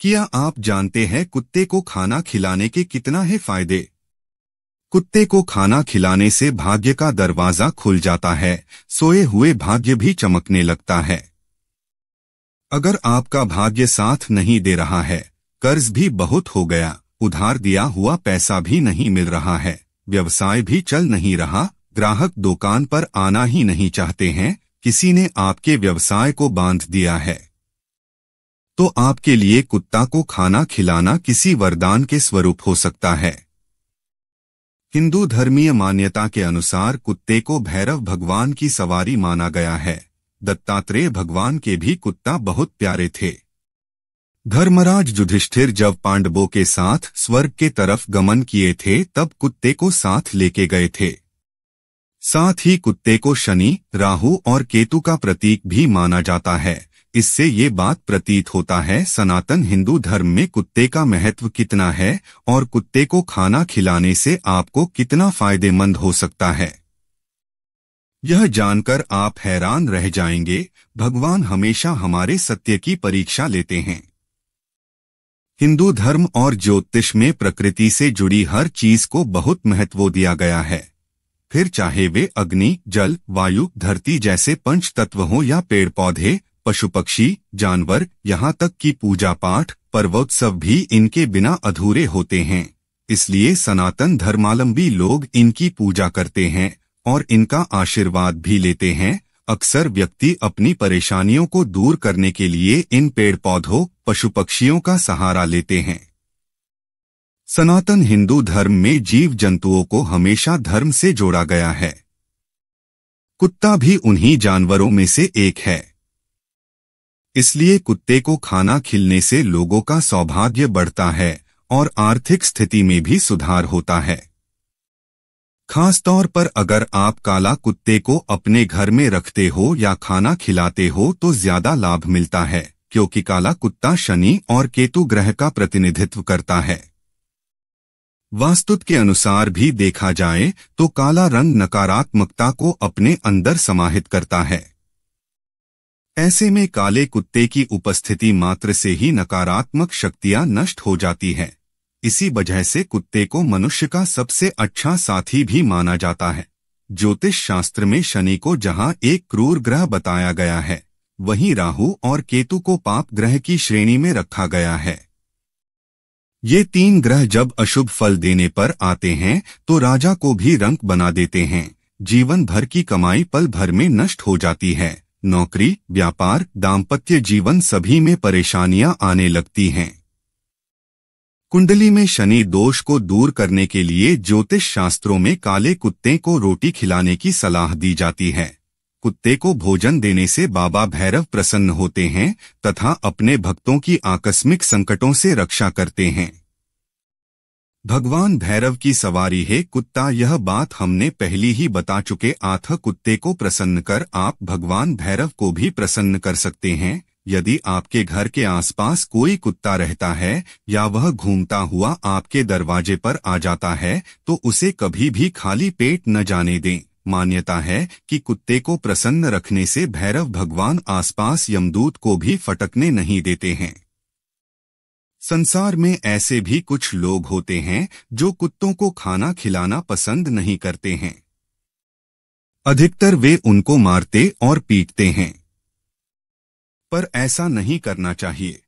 क्या आप जानते हैं कुत्ते को खाना खिलाने के कितना है फायदे? कुत्ते को खाना खिलाने से भाग्य का दरवाजा खुल जाता है, सोए हुए भाग्य भी चमकने लगता है। अगर आपका भाग्य साथ नहीं दे रहा है, कर्ज भी बहुत हो गया, उधार दिया हुआ पैसा भी नहीं मिल रहा है, व्यवसाय भी चल नहीं रहा, ग्राहक दुकान पर आना ही नहीं चाहते हैं, किसी ने आपके व्यवसाय को बांध दिया है, तो आपके लिए कुत्ता को खाना खिलाना किसी वरदान के स्वरूप हो सकता है। हिंदू धर्मीय मान्यता के अनुसार कुत्ते को भैरव भगवान की सवारी माना गया है। दत्तात्रेय भगवान के भी कुत्ता बहुत प्यारे थे। धर्मराज युधिष्ठिर जब पांडवों के साथ स्वर्ग के तरफ गमन किए थे तब कुत्ते को साथ लेके गए थे। साथ ही कुत्ते को शनि, राहु और केतु का प्रतीक भी माना जाता है। इससे ये बात प्रतीत होता है सनातन हिंदू धर्म में कुत्ते का महत्व कितना है और कुत्ते को खाना खिलाने से आपको कितना फायदेमंद हो सकता है। यह जानकर आप हैरान रह जाएंगे, भगवान हमेशा हमारे सत्य की परीक्षा लेते हैं। हिंदू धर्म और ज्योतिष में प्रकृति से जुड़ी हर चीज को बहुत महत्व दिया गया है, फिर चाहे वे अग्नि, जल, वायु, धरती जैसे पंच तत्व हों या पेड़ पौधे, पशु पक्षी, जानवर, यहाँ तक कि पूजा पाठ, पर्वोत्सव भी इनके बिना अधूरे होते हैं। इसलिए सनातन धर्मावलंबी लोग इनकी पूजा करते हैं और इनका आशीर्वाद भी लेते हैं। अक्सर व्यक्ति अपनी परेशानियों को दूर करने के लिए इन पेड़ पौधों, पशु पक्षियों का सहारा लेते हैं। सनातन हिंदू धर्म में जीव जंतुओं को हमेशा धर्म से जोड़ा गया है। कुत्ता भी उन्हीं जानवरों में से एक है। इसलिए कुत्ते को खाना खिलाने से लोगों का सौभाग्य बढ़ता है और आर्थिक स्थिति में भी सुधार होता है। खासतौर पर अगर आप काला कुत्ते को अपने घर में रखते हो या खाना खिलाते हो तो ज्यादा लाभ मिलता है, क्योंकि काला कुत्ता शनि और केतु ग्रह का प्रतिनिधित्व करता है। वास्तु के अनुसार भी देखा जाए तो काला रंग नकारात्मकता को अपने अंदर समाहित करता है। ऐसे में काले कुत्ते की उपस्थिति मात्र से ही नकारात्मक शक्तियां नष्ट हो जाती है। इसी वजह से कुत्ते को मनुष्य का सबसे अच्छा साथी भी माना जाता है। ज्योतिष शास्त्र में शनि को जहां एक क्रूर ग्रह बताया गया है, वहीं राहु और केतु को पाप ग्रह की श्रेणी में रखा गया है। ये तीन ग्रह जब अशुभ फल देने पर आते हैं तो राजा को भी रंक बना देते हैं। जीवन भर की कमाई पल भर में नष्ट हो जाती है। नौकरी, व्यापार, दाम्पत्य जीवन सभी में परेशानियां आने लगती हैं। कुंडली में शनि दोष को दूर करने के लिए ज्योतिष शास्त्रों में काले कुत्ते को रोटी खिलाने की सलाह दी जाती है। कुत्ते को भोजन देने से बाबा भैरव प्रसन्न होते हैं तथा अपने भक्तों की आकस्मिक संकटों से रक्षा करते हैं। भगवान भैरव की सवारी है कुत्ता, यह बात हमने पहली ही बता चुके। आथा कुत्ते को प्रसन्न कर आप भगवान भैरव को भी प्रसन्न कर सकते हैं। यदि आपके घर के आसपास कोई कुत्ता रहता है या वह घूमता हुआ आपके दरवाजे पर आ जाता है तो उसे कभी भी खाली पेट न जाने दें। मान्यता है कि कुत्ते को प्रसन्न रखने से भैरव भगवान आसपास यमदूत को भी फटकने नहीं देते हैं। संसार में ऐसे भी कुछ लोग होते हैं जो कुत्तों को खाना खिलाना पसंद नहीं करते हैं। अधिकतर वे उनको मारते और पीटते हैं, पर ऐसा नहीं करना चाहिए,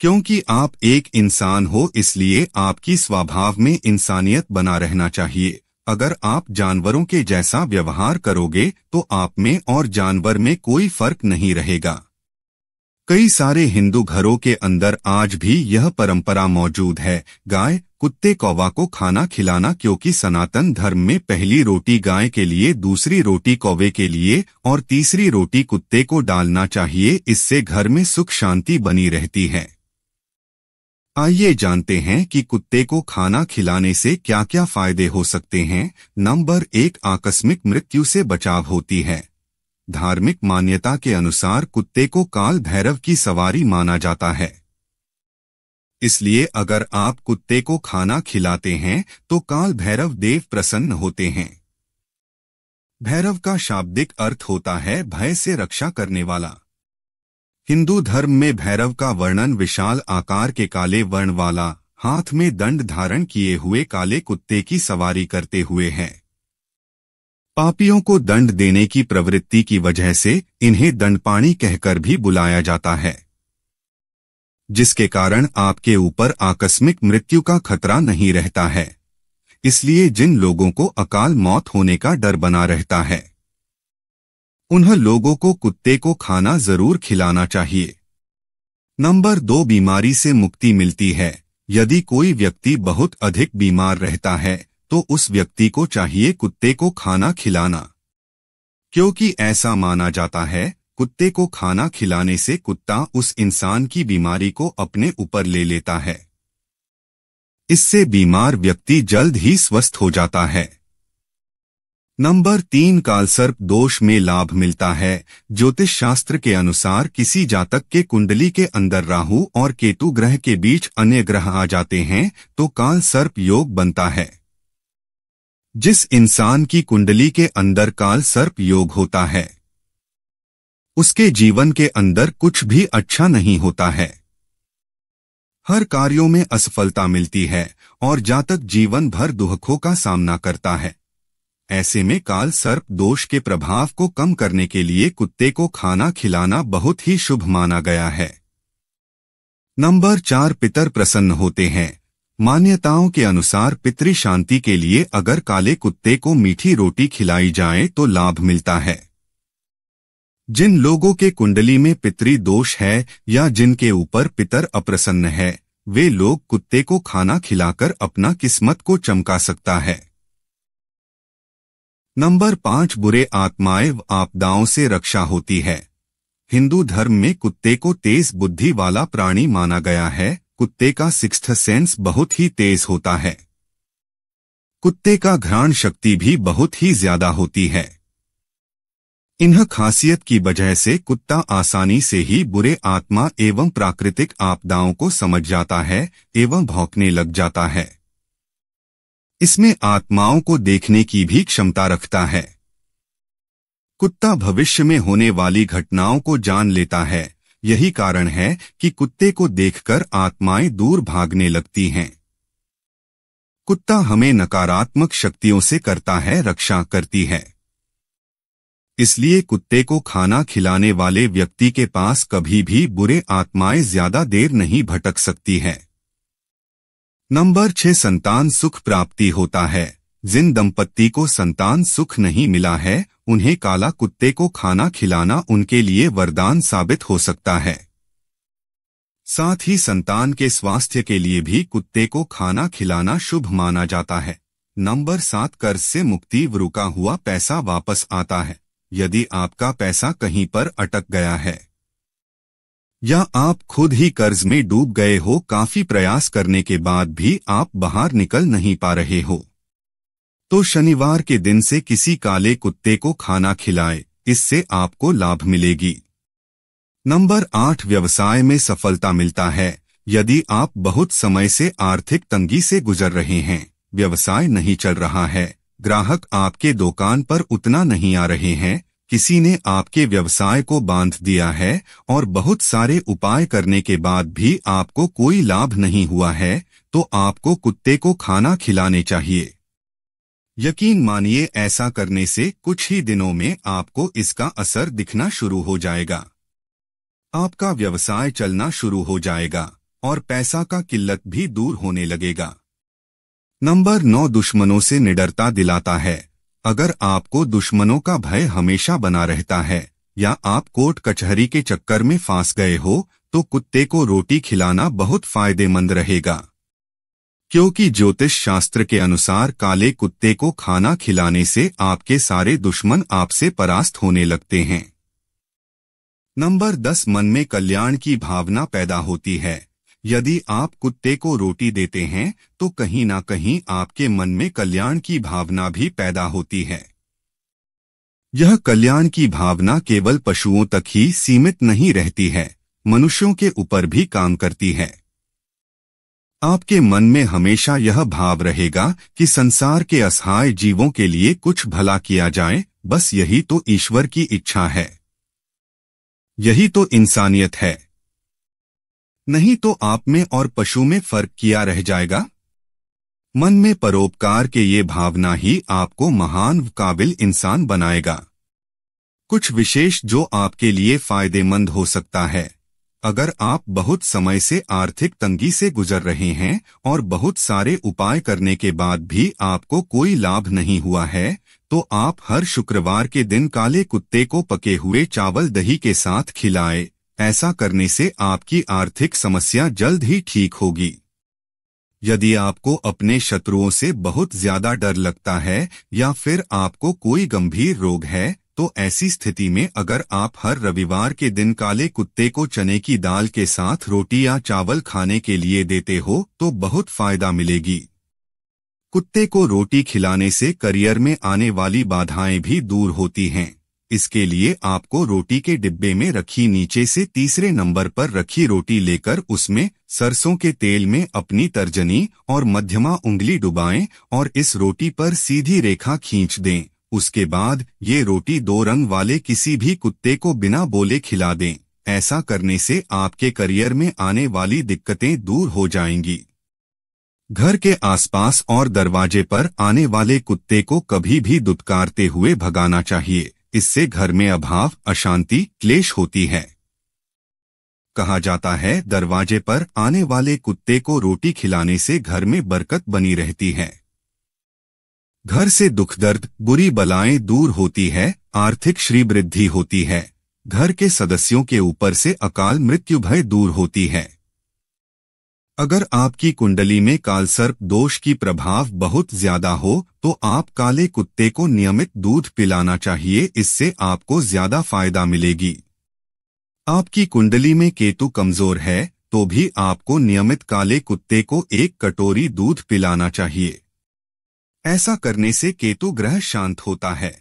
क्योंकि आप एक इंसान हो, इसलिए आपकी स्वभाव में इंसानियत बना रहना चाहिए। अगर आप जानवरों के जैसा व्यवहार करोगे तो आप में और जानवर में कोई फर्क नहीं रहेगा। कई सारे हिंदू घरों के अंदर आज भी यह परंपरा मौजूद है, गाय, कुत्ते, कौवा को खाना खिलाना, क्योंकि सनातन धर्म में पहली रोटी गाय के लिए, दूसरी रोटी कौवे के लिए और तीसरी रोटी कुत्ते को डालना चाहिए। इससे घर में सुख शांति बनी रहती है। आइए जानते हैं कि कुत्ते को खाना खिलाने से क्या क्या फायदे हो सकते हैं। नंबर 1, आकस्मिक मृत्यु से बचाव होती है। धार्मिक मान्यता के अनुसार कुत्ते को काल भैरव की सवारी माना जाता है। इसलिए अगर आप कुत्ते को खाना खिलाते हैं तो काल भैरव देव प्रसन्न होते हैं। भैरव का शाब्दिक अर्थ होता है भय से रक्षा करने वाला। हिंदू धर्म में भैरव का वर्णन विशाल आकार के काले वर्ण वाला, हाथ में दंड धारण किए हुए काले कुत्ते की सवारी करते हुए है। पापियों को दंड देने की प्रवृत्ति की वजह से इन्हें दंडपाणी कहकर भी बुलाया जाता है, जिसके कारण आपके ऊपर आकस्मिक मृत्यु का खतरा नहीं रहता है। इसलिए जिन लोगों को अकाल मौत होने का डर बना रहता है, उन्ह लोगों को कुत्ते को खाना जरूर खिलाना चाहिए। नंबर 2, बीमारी से मुक्ति मिलती है। यदि कोई व्यक्ति बहुत अधिक बीमार रहता है तो उस व्यक्ति को चाहिए कुत्ते को खाना खिलाना, क्योंकि ऐसा माना जाता है कुत्ते को खाना खिलाने से कुत्ता उस इंसान की बीमारी को अपने ऊपर ले लेता है। इससे बीमार व्यक्ति जल्द ही स्वस्थ हो जाता है। नंबर 3, कालसर्प दोष में लाभ मिलता है। ज्योतिष शास्त्र के अनुसार किसी जातक के कुंडली के अंदर राहु और केतु ग्रह के बीच अन्य ग्रह आ जाते हैं तो कालसर्प योग बनता है। जिस इंसान की कुंडली के अंदर कालसर्प योग होता है, उसके जीवन के अंदर कुछ भी अच्छा नहीं होता है। हर कार्यों में असफलता मिलती है और जातक जीवन भर दुखों का सामना करता है। ऐसे में काल सर्प दोष के प्रभाव को कम करने के लिए कुत्ते को खाना खिलाना बहुत ही शुभ माना गया है। नंबर 4, पितर प्रसन्न होते हैं। मान्यताओं के अनुसार पितृ शांति के लिए अगर काले कुत्ते को मीठी रोटी खिलाई जाए तो लाभ मिलता है। जिन लोगों के कुंडली में पितृ दोष है या जिनके ऊपर पितर अप्रसन्न है, वे लोग कुत्ते को खाना खिलाकर अपना किस्मत को चमका सकता है। नंबर 5, बुरे आत्माएं व आपदाओं से रक्षा होती है। हिंदू धर्म में कुत्ते को तेज बुद्धि वाला प्राणी माना गया है। कुत्ते का सिक्स्थ सेंस बहुत ही तेज होता है। कुत्ते का घ्राण शक्ति भी बहुत ही ज्यादा होती है। इन खासियत की वजह से कुत्ता आसानी से ही बुरे आत्मा एवं प्राकृतिक आपदाओं को समझ जाता है एवं भौंकने लग जाता है। इसमें आत्माओं को देखने की भी क्षमता रखता है। कुत्ता भविष्य में होने वाली घटनाओं को जान लेता है। यही कारण है कि कुत्ते को देखकर आत्माएं दूर भागने लगती हैं। कुत्ता हमें नकारात्मक शक्तियों से करता है रक्षा करती है। इसलिए कुत्ते को खाना खिलाने वाले व्यक्ति के पास कभी भी बुरे आत्माएं ज्यादा देर नहीं भटक सकती है। नंबर 6, संतान सुख प्राप्ति होता है। जिन दंपत्ति को संतान सुख नहीं मिला है, उन्हें काला कुत्ते को खाना खिलाना उनके लिए वरदान साबित हो सकता है। साथ ही संतान के स्वास्थ्य के लिए भी कुत्ते को खाना खिलाना शुभ माना जाता है। नंबर 7, कर्ज से मुक्ति व रुका हुआ पैसा वापस आता है। यदि आपका पैसा कहीं पर अटक गया है या आप खुद ही कर्ज में डूब गए हो, काफी प्रयास करने के बाद भी आप बाहर निकल नहीं पा रहे हो, तो शनिवार के दिन से किसी काले कुत्ते को खाना खिलाए, इससे आपको लाभ मिलेगी। नंबर 8, व्यवसाय में सफलता मिलता है। यदि आप बहुत समय से आर्थिक तंगी से गुजर रहे हैं, व्यवसाय नहीं चल रहा है, ग्राहक आपके दुकान पर उतना नहीं आ रहे हैं, किसी ने आपके व्यवसाय को बांध दिया है और बहुत सारे उपाय करने के बाद भी आपको कोई लाभ नहीं हुआ है, तो आपको कुत्ते को खाना खिलाने चाहिए। यकीन मानिए, ऐसा करने से कुछ ही दिनों में आपको इसका असर दिखना शुरू हो जाएगा। आपका व्यवसाय चलना शुरू हो जाएगा और पैसा का किल्लत भी दूर होने लगेगा। नंबर 9, दुश्मनों से निडरता दिलाता है। अगर आपको दुश्मनों का भय हमेशा बना रहता है या आप कोर्ट कचहरी के चक्कर में फंस गए हो, तो कुत्ते को रोटी खिलाना बहुत फायदेमंद रहेगा, क्योंकि ज्योतिष शास्त्र के अनुसार काले कुत्ते को खाना खिलाने से आपके सारे दुश्मन आपसे परास्त होने लगते हैं। नंबर 10, मन में कल्याण की भावना पैदा होती है। यदि आप कुत्ते को रोटी देते हैं तो कहीं ना कहीं आपके मन में कल्याण की भावना भी पैदा होती है। यह कल्याण की भावना केवल पशुओं तक ही सीमित नहीं रहती है, मनुष्यों के ऊपर भी काम करती है। आपके मन में हमेशा यह भाव रहेगा कि संसार के असहाय जीवों के लिए कुछ भला किया जाए, बस यही तो ईश्वर की इच्छा है। यही तो इंसानियत है। नहीं तो आप में और पशु में फर्क किया रह जाएगा। मन में परोपकार के ये भावना ही आपको महान व काबिल इंसान बनाएगा। कुछ विशेष जो आपके लिए फायदेमंद हो सकता है। अगर आप बहुत समय से आर्थिक तंगी से गुजर रहे हैं और बहुत सारे उपाय करने के बाद भी आपको कोई लाभ नहीं हुआ है, तो आप हर शुक्रवार के दिन काले कुत्ते को पके हुए चावल दही के साथ खिलाएं। ऐसा करने से आपकी आर्थिक समस्या जल्द ही ठीक होगी। यदि आपको अपने शत्रुओं से बहुत ज्यादा डर लगता है या फिर आपको कोई गंभीर रोग है, तो ऐसी स्थिति में अगर आप हर रविवार के दिन काले कुत्ते को चने की दाल के साथ रोटी या चावल खाने के लिए देते हो तो बहुत फायदा मिलेगी। कुत्ते को रोटी खिलाने से करियर में आने वाली बाधाएं भी दूर होती हैं। इसके लिए आपको रोटी के डिब्बे में रखी नीचे से तीसरे नंबर पर रखी रोटी लेकर उसमें सरसों के तेल में अपनी तर्जनी और मध्यमा उंगली डुबाएं और इस रोटी पर सीधी रेखा खींच दें। उसके बाद ये रोटी 2 रंग वाले किसी भी कुत्ते को बिना बोले खिला दें। ऐसा करने से आपके करियर में आने वाली दिक्कतें दूर हो जाएंगी। घर के आसपास और दरवाजे पर आने वाले कुत्ते को कभी भी दुत्कारते हुए भगाना चाहिए। इससे घर में अभाव, अशांति, क्लेश होती है। कहा जाता है दरवाजे पर आने वाले कुत्ते को रोटी खिलाने से घर में बरकत बनी रहती है। घर से दुख दर्द, बुरी बलाएं दूर होती है, आर्थिक श्रीवृद्धि होती है। घर के सदस्यों के ऊपर से अकाल मृत्यु भय दूर होती है। अगर आपकी कुंडली में कालसर्प दोष की प्रभाव बहुत ज्यादा हो तो आप काले कुत्ते को नियमित दूध पिलाना चाहिए। इससे आपको ज्यादा फायदा मिलेगी। आपकी कुंडली में केतु कमजोर है तो भी आपको नियमित काले कुत्ते को 1 कटोरी दूध पिलाना चाहिए। ऐसा करने से केतु ग्रह शांत होता है।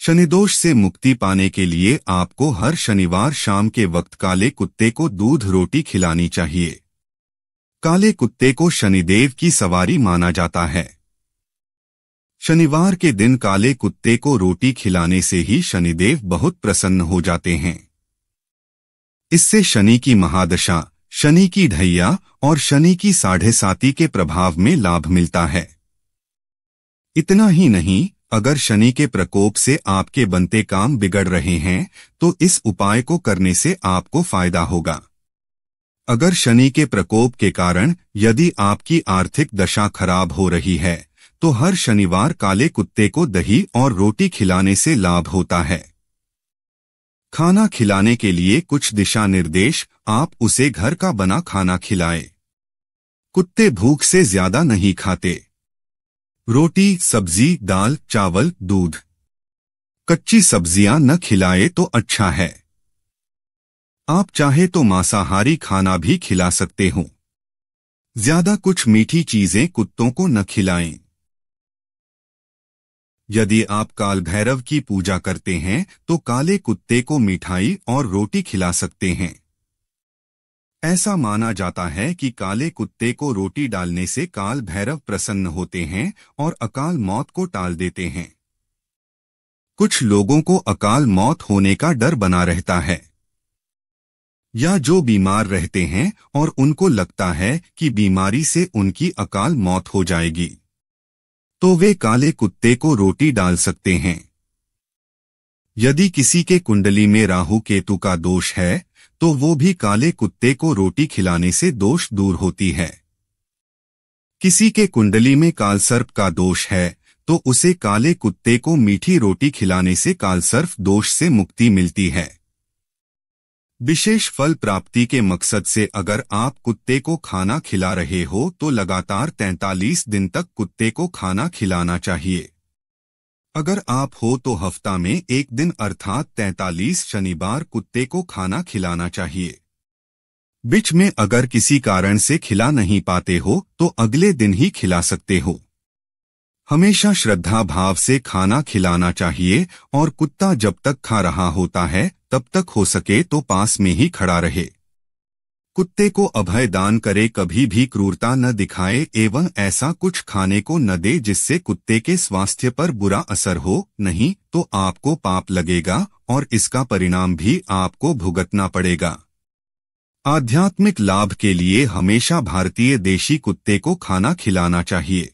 शनिदोष से मुक्ति पाने के लिए आपको हर शनिवार शाम के वक्त काले कुत्ते को दूध रोटी खिलानी चाहिए। काले कुत्ते को शनिदेव की सवारी माना जाता है। शनिवार के दिन काले कुत्ते को रोटी खिलाने से ही शनिदेव बहुत प्रसन्न हो जाते हैं। इससे शनि की महादशा, शनि की ढैया और शनि की 7.5 के प्रभाव में लाभ मिलता है। इतना ही नहीं, अगर शनि के प्रकोप से आपके बनते काम बिगड़ रहे हैं तो इस उपाय को करने से आपको फायदा होगा। अगर शनि के प्रकोप के कारण यदि आपकी आर्थिक दशा खराब हो रही है तो हर शनिवार काले कुत्ते को दही और रोटी खिलाने से लाभ होता है। खाना खिलाने के लिए कुछ दिशा निर्देश। आप उसे घर का बना खाना खिलाएं। कुत्ते भूख से ज्यादा नहीं खाते। रोटी, सब्जी, दाल, चावल, दूध, कच्ची सब्जियां न खिलाए तो अच्छा है। आप चाहे तो मांसाहारी खाना भी खिला सकते हो। ज्यादा कुछ मीठी चीजें कुत्तों को न खिलाएं। यदि आप काल भैरव की पूजा करते हैं तो काले कुत्ते को मिठाई और रोटी खिला सकते हैं। ऐसा माना जाता है कि काले कुत्ते को रोटी डालने से काल भैरव प्रसन्न होते हैं और अकाल मौत को टाल देते हैं। कुछ लोगों को अकाल मौत होने का डर बना रहता है, या जो बीमार रहते हैं और उनको लगता है कि बीमारी से उनकी अकाल मौत हो जाएगी, तो वे काले कुत्ते को रोटी डाल सकते हैं। यदि किसी के कुंडली में राहु केतु का दोष है तो वो भी काले कुत्ते को रोटी खिलाने से दोष दूर होती है। किसी के कुंडली में कालसर्प का दोष है तो उसे काले कुत्ते को मीठी रोटी खिलाने से कालसर्प दोष से मुक्ति मिलती है। विशेष फल प्राप्ति के मकसद से अगर आप कुत्ते को खाना खिला रहे हो तो लगातार 43 दिन तक कुत्ते को खाना खिलाना चाहिए। अगर आप हो तो हफ्ता में 1 दिन अर्थात 43 शनिवार कुत्ते को खाना खिलाना चाहिए। बीच में अगर किसी कारण से खिला नहीं पाते हो तो अगले दिन ही खिला सकते हो। हमेशा श्रद्धा भाव से खाना खिलाना चाहिए और कुत्ता जब तक खा रहा होता है तब तक हो सके तो पास में ही खड़ा रहे। कुत्ते को अभय दान करे, कभी भी क्रूरता न दिखाए एवं ऐसा कुछ खाने को न दे जिससे कुत्ते के स्वास्थ्य पर बुरा असर हो, नहीं तो आपको पाप लगेगा और इसका परिणाम भी आपको भुगतना पड़ेगा। आध्यात्मिक लाभ के लिए हमेशा भारतीय देशी कुत्ते को खाना खिलाना चाहिए।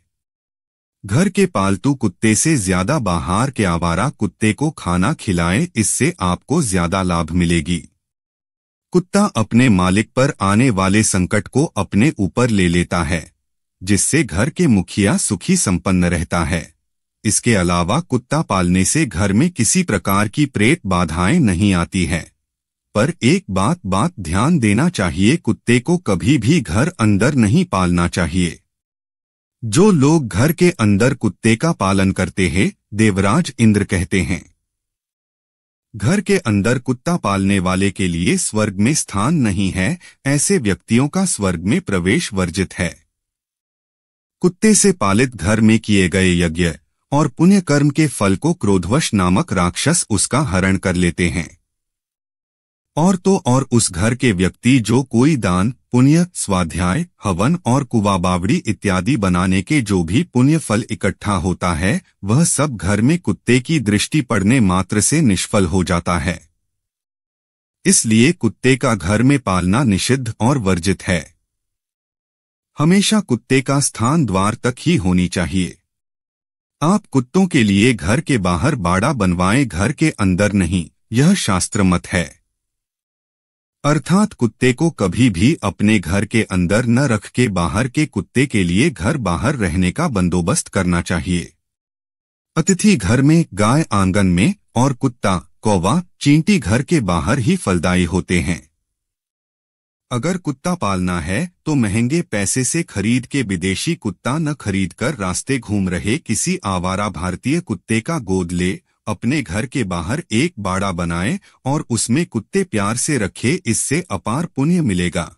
घर के पालतू कुत्ते से ज्यादा बाहर के आवारा कुत्ते को खाना खिलाएं, इससे आपको ज्यादा लाभ मिलेगी। कुत्ता अपने मालिक पर आने वाले संकट को अपने ऊपर ले लेता है, जिससे घर के मुखिया सुखी संपन्न रहता है। इसके अलावा कुत्ता पालने से घर में किसी प्रकार की प्रेत बाधाएं नहीं आती हैं। पर एक बात ध्यान देना चाहिए, कुत्ते को कभी भी घर अंदर नहीं पालना चाहिए। जो लोग घर के अंदर कुत्ते का पालन करते हैं, देवराज इंद्र कहते हैं, घर के अंदर कुत्ता पालने वाले के लिए स्वर्ग में स्थान नहीं है, ऐसे व्यक्तियों का स्वर्ग में प्रवेश वर्जित है। कुत्ते से पालित घर में किए गए यज्ञ और पुण्य कर्म के फल को क्रोधवश नामक राक्षस उसका हरण कर लेते हैं। और तो और उस घर के व्यक्ति जो कोई दान, पुण्य, स्वाध्याय, हवन और कुवाबावड़ी इत्यादि बनाने के जो भी पुण्य फल इकट्ठा होता है, वह सब घर में कुत्ते की दृष्टि पड़ने मात्र से निष्फल हो जाता है। इसलिए कुत्ते का घर में पालना निषिद्ध और वर्जित है। हमेशा कुत्ते का स्थान द्वार तक ही होनी चाहिए। आप कुत्तों के लिए घर के बाहर बाड़ा बनवाएं, घर के अंदर नहीं, यह शास्त्र मत है। अर्थात कुत्ते को कभी भी अपने घर के अंदर न रख के बाहर के कुत्ते के लिए घर बाहर रहने का बंदोबस्त करना चाहिए। अतिथि घर में, गाय आंगन में और कुत्ता, कौवा, चींटी घर के बाहर ही फलदायी होते हैं। अगर कुत्ता पालना है तो महंगे पैसे से खरीद के विदेशी कुत्ता न खरीदकर रास्ते घूम रहे किसी आवारा भारतीय कुत्ते का गोद ले, अपने घर के बाहर एक बाड़ा बनाए और उसमें कुत्ते प्यार से रखे, इससे अपार पुण्य मिलेगा।